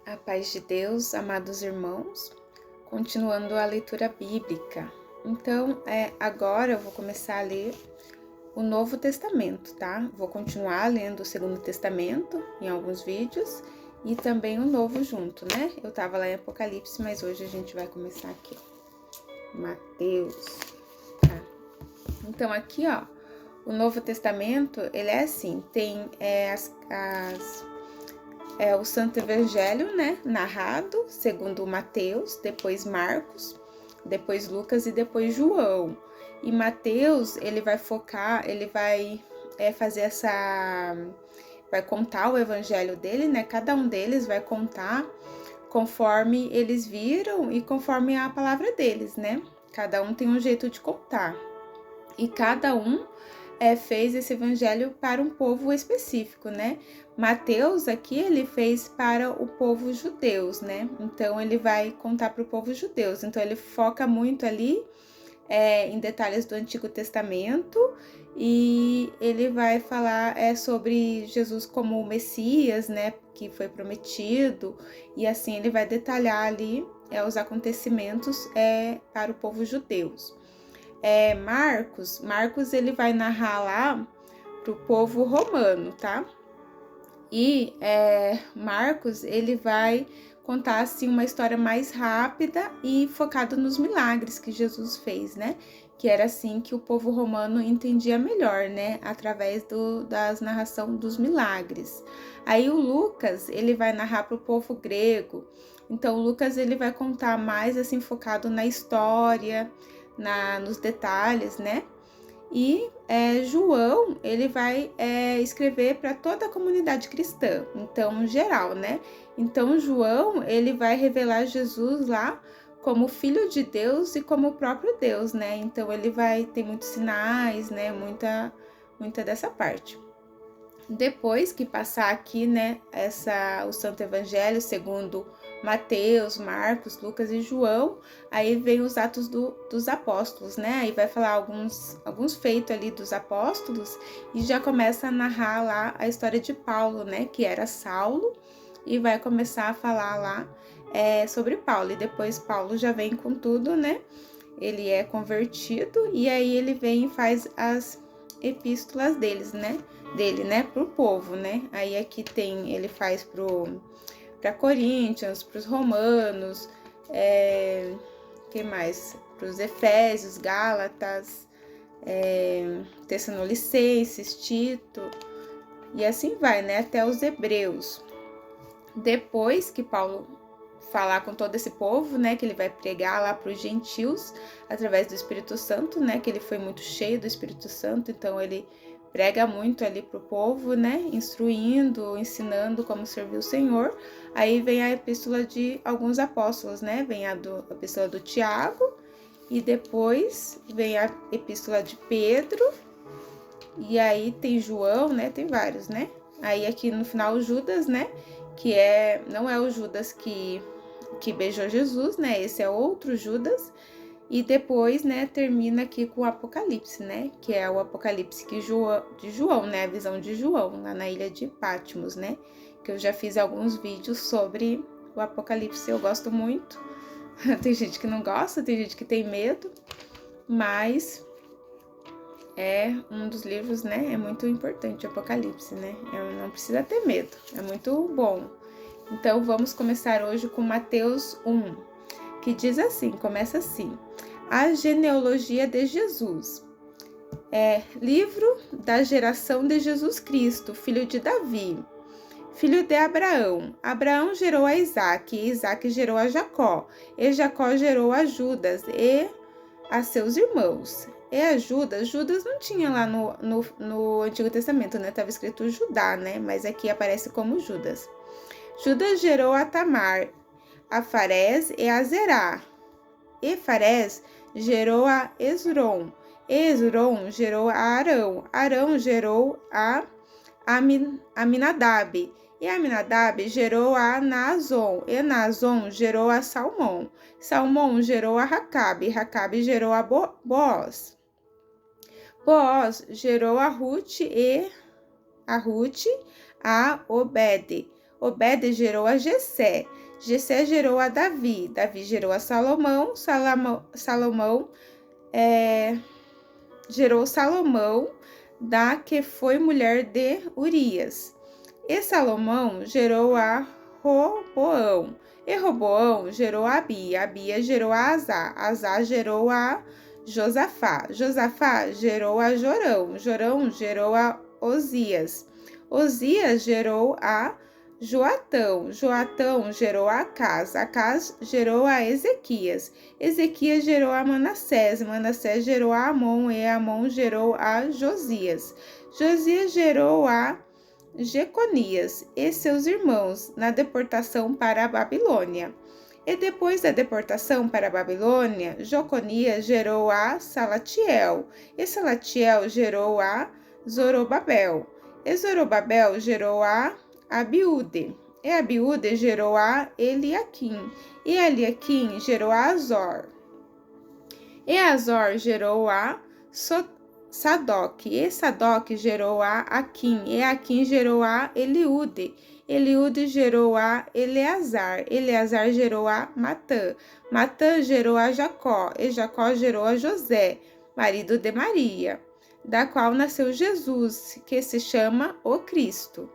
A paz de Deus, amados irmãos, continuando a leitura bíblica. Então, agora eu vou começar a ler o Novo Testamento, tá? Vou continuar lendo o Segundo Testamento em alguns vídeos e também o Novo junto, né? Eu tava lá em Apocalipse, mas hoje a gente vai começar aqui, ó. Mateus, tá? Então, aqui, ó, o Novo Testamento, ele é assim, tem o Santo Evangelho, né, narrado segundo Mateus, depois Marcos, depois Lucas e depois João. E Mateus, ele vai focar, ele vai fazer vai contar o evangelho dele, né, cada um deles vai contar conforme eles viram e conforme a palavra deles, né, cada um tem um jeito de contar. E cada um fez esse evangelho para um povo específico, né? Mateus aqui ele fez para o povo judeus, né? Então ele vai contar para o povo judeus. Então ele foca muito ali em detalhes do Antigo Testamento e ele vai falar sobre Jesus como o Messias, né? Que foi prometido, e assim ele vai detalhar ali os acontecimentos para o povo judeus. Marcos ele vai narrar lá pro povo romano, tá? E Marcos ele vai contar assim uma história mais rápida e focado nos milagres que Jesus fez, né? Que era assim que o povo romano entendia melhor, né? Através das narração dos milagres. Aí o Lucas ele vai narrar pro povo grego. Então o Lucas ele vai contar mais assim focado na história, nos detalhes, né? E João, ele vai escrever para toda a comunidade cristã, então, geral, né? Então, João, ele vai revelar Jesus lá como Filho de Deus e como o próprio Deus, né? Então, ele vai ter muitos sinais, né? Muita dessa parte. Depois que passar aqui, né, o Santo Evangelho segundo Mateus, Marcos, Lucas e João, aí vem os Atos dos Apóstolos, né? Aí vai falar alguns feitos ali dos apóstolos e já começa a narrar lá a história de Paulo, né? Que era Saulo, e vai começar a falar lá sobre Paulo. E depois Paulo já vem com tudo, né? Ele é convertido e aí ele vem e faz as epístolas dele, né, pro povo, né? Aí aqui ele faz para Coríntios, para os romanos, que mais? Para os Efésios, Gálatas, Tessalonicenses, Tito, e assim vai, né, até os Hebreus. Depois que Paulo falar com todo esse povo, né, que ele vai pregar lá para os gentios através do Espírito Santo, né, que ele foi muito cheio do Espírito Santo, então ele prega muito ali pro povo, né, instruindo, ensinando como servir o Senhor. Aí vem a epístola de alguns apóstolos, né, vem a epístola do Tiago, e depois vem a epístola de Pedro, e aí tem João, né, tem vários, né. Aí aqui no final o Judas, né, que não é o Judas que beijou Jesus, né? Esse é outro Judas. E depois, né, termina aqui com o Apocalipse, né? Que é o Apocalipse de João, né? A visão de João, lá na ilha de Patmos, né? Que eu já fiz alguns vídeos sobre o Apocalipse, eu gosto muito. Tem gente que não gosta, tem gente que tem medo, mas é um dos livros, né? É muito importante o Apocalipse, né? Não precisa ter medo, é muito bom. Então, vamos começar hoje com Mateus 1, que diz assim, começa assim: a genealogia de Jesus. Livro da geração de Jesus Cristo, filho de Davi, filho de Abraão. Abraão gerou a Isaque, e Isaque gerou a Jacó, e Jacó gerou a Judas e a seus irmãos. E a Judas não tinha lá no Antigo Testamento, né? Estava escrito Judá, né? Mas aqui aparece como Judas. Judas gerou a Tamar, a Farés e a Zerá. E Farés gerou a Esrom. Esrom gerou a Arão. Arão gerou a Aminadab. E Aminadab gerou a Naazon. E Naazon gerou a Salmão. Salmão gerou a Racabe. Racabe gerou a Boaz. Boaz gerou a Ruth e a Obed. Obed gerou a Jessé. Jessé gerou a Davi. Davi gerou a Salomão. Salomão gerou Salomão, da que foi mulher de Urias. E Salomão gerou a Roboão. E Roboão gerou a Abia. Abia gerou a Azá. Azá gerou a Josafá. Josafá gerou a Jorão. Jorão gerou a Osias. Osias gerou a Joatão. Joatão gerou a Acás. Acás gerou a Ezequias. Ezequias gerou a Manassés. Manassés gerou a Amon. E Amon gerou a Josias. Josias gerou a Jeconias e seus irmãos na deportação para a Babilônia. E depois da deportação para a Babilônia, Jeconias gerou a Salatiel. E Salatiel gerou a Zorobabel. E Zorobabel gerou a Abiúde. E Abiúde gerou a Eliaquim. E Eliaquim gerou a Azor. E Azor gerou a Sadoc. E Sadoc gerou a Aquim. E Aquim gerou a Eliúde. Eliúde gerou a Eleazar. Eleazar gerou a Matã. Matã gerou a Jacó. E Jacó gerou a José, marido de Maria, da qual nasceu Jesus, que se chama o Cristo.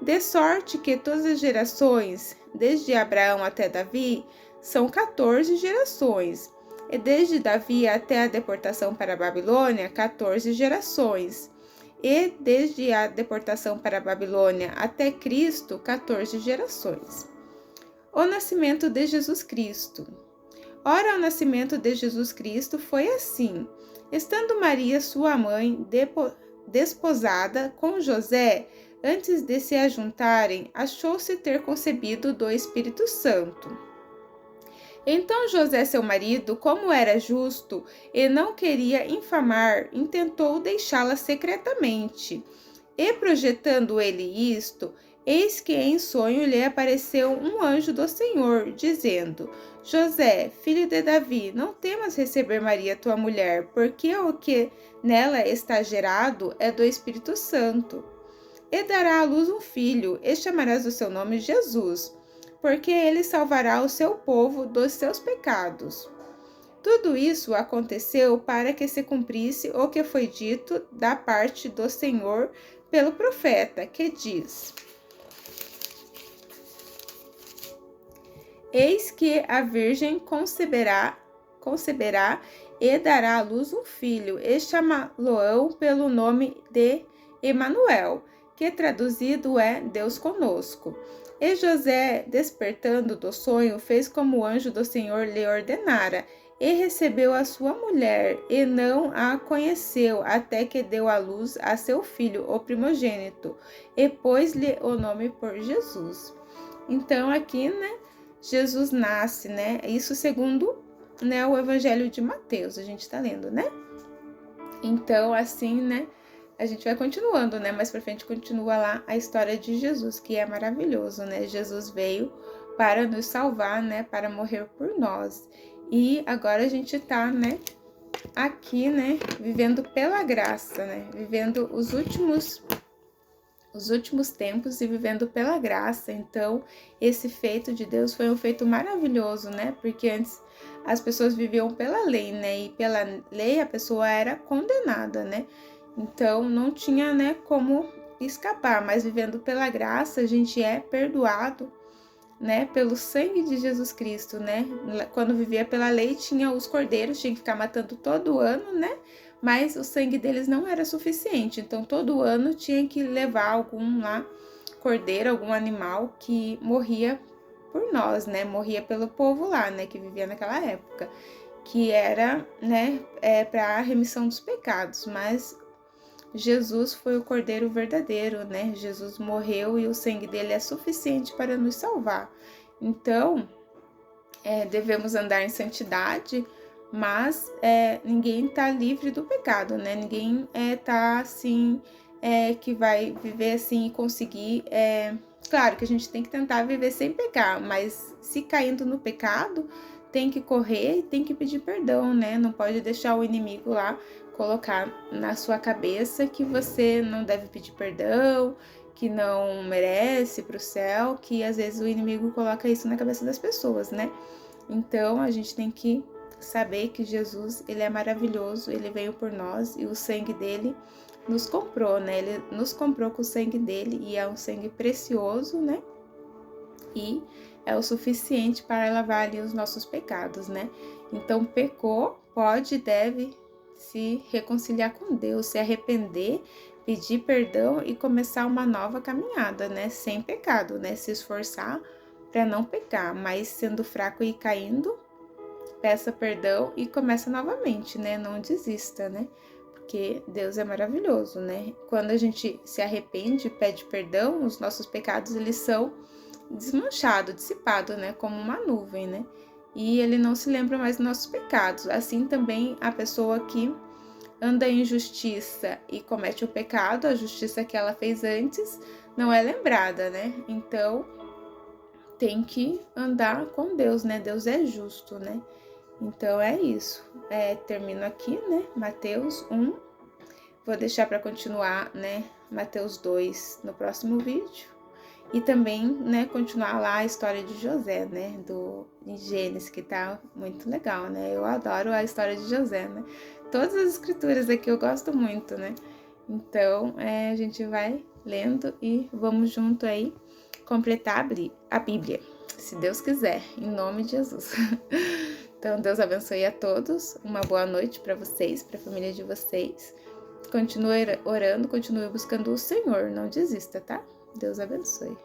De sorte que todas as gerações, desde Abraão até Davi, são 14 gerações. E desde Davi até a deportação para a Babilônia, 14 gerações. E desde a deportação para a Babilônia até Cristo, 14 gerações. O nascimento de Jesus Cristo. Ora, o nascimento de Jesus Cristo foi assim. Estando Maria, sua mãe, desposada com José, antes de se ajuntarem, achou-se ter concebido do Espírito Santo. Então José, seu marido, como era justo e não queria infamar, intentou deixá-la secretamente. E projetando ele isto, eis que em sonho lhe apareceu um anjo do Senhor, dizendo: José, filho de Davi, não temas receber Maria tua mulher, porque o que nela está gerado é do Espírito Santo. E dará à luz um filho, e chamarás o seu nome Jesus, porque ele salvará o seu povo dos seus pecados. Tudo isso aconteceu para que se cumprisse o que foi dito da parte do Senhor pelo profeta, que diz: Eis que a virgem conceberá e dará à luz um filho, e chamá-lo-ão pelo nome de Emanuel, que traduzido é Deus conosco. E José, despertando do sonho, fez como o anjo do Senhor lhe ordenara, e recebeu a sua mulher, e não a conheceu, até que deu à luz a seu filho, o primogênito, e pôs-lhe o nome por Jesus. Então aqui, Jesus nasce, Isso segundo, o Evangelho de Mateus, a gente está lendo, Então, assim, a gente vai continuando, mais pra frente continua lá a história de Jesus, que é maravilhoso, Jesus veio para nos salvar, para morrer por nós. E agora a gente tá, aqui, vivendo pela graça, vivendo os últimos tempos e vivendo pela graça. Então, esse feito de Deus foi um feito maravilhoso, porque antes as pessoas viviam pela lei, e pela lei a pessoa era condenada, Então, não tinha, como escapar, mas vivendo pela graça, a gente é perdoado, pelo sangue de Jesus Cristo, Quando vivia pela lei, tinha os cordeiros, tinha que ficar matando todo ano, mas o sangue deles não era suficiente, então todo ano tinha que levar algum cordeiro, algum animal que morria por nós, morria pelo povo lá, que vivia naquela época, que era, para a remissão dos pecados, mas Jesus foi o cordeiro verdadeiro, Jesus morreu e o sangue dele é suficiente para nos salvar. Então, devemos andar em santidade, mas ninguém está livre do pecado, Ninguém tá assim, que vai viver assim e conseguir. Claro que a gente tem que tentar viver sem pecar, mas se caindo no pecado, tem que correr e tem que pedir perdão, Não pode deixar o inimigo lá colocar na sua cabeça que você não deve pedir perdão, que não merece para o céu, que às vezes o inimigo coloca isso na cabeça das pessoas, né? Então a gente tem que saber que Jesus, ele é maravilhoso, ele veio por nós e o sangue dele nos comprou, né? Ele nos comprou com o sangue dele e é um sangue precioso, né? E é o suficiente para lavar ali os nossos pecados, né? Então pecou, pode e deve se reconciliar com Deus, se arrepender, pedir perdão e começar uma nova caminhada, né? Sem pecado, né? Se esforçar para não pecar, mas sendo fraco e caindo, peça perdão e começa novamente, né? Não desista, né? Porque Deus é maravilhoso, né? Quando a gente se arrepende e pede perdão, os nossos pecados, eles são desmanchados, dissipados, né? Como uma nuvem, né? E ele não se lembra mais dos nossos pecados. Assim também a pessoa que anda em justiça e comete o pecado, a justiça que ela fez antes, não é lembrada, né? Então, tem que andar com Deus, né? Deus é justo, né? Então, é isso. Termino aqui, né? Mateus 1. Vou deixar para continuar, né? Mateus 2 no próximo vídeo. E também, né, continuar lá a história de José, né, em Gênesis, que tá muito legal, né? Eu adoro a história de José, né? Todas as escrituras aqui eu gosto muito, né? Então, a gente vai lendo e vamos junto aí completar a Bíblia, se Deus quiser, em nome de Jesus. Então, Deus abençoe a todos, uma boa noite para vocês, para a família de vocês. Continue orando, continue buscando o Senhor, não desista, tá? Deus abençoe.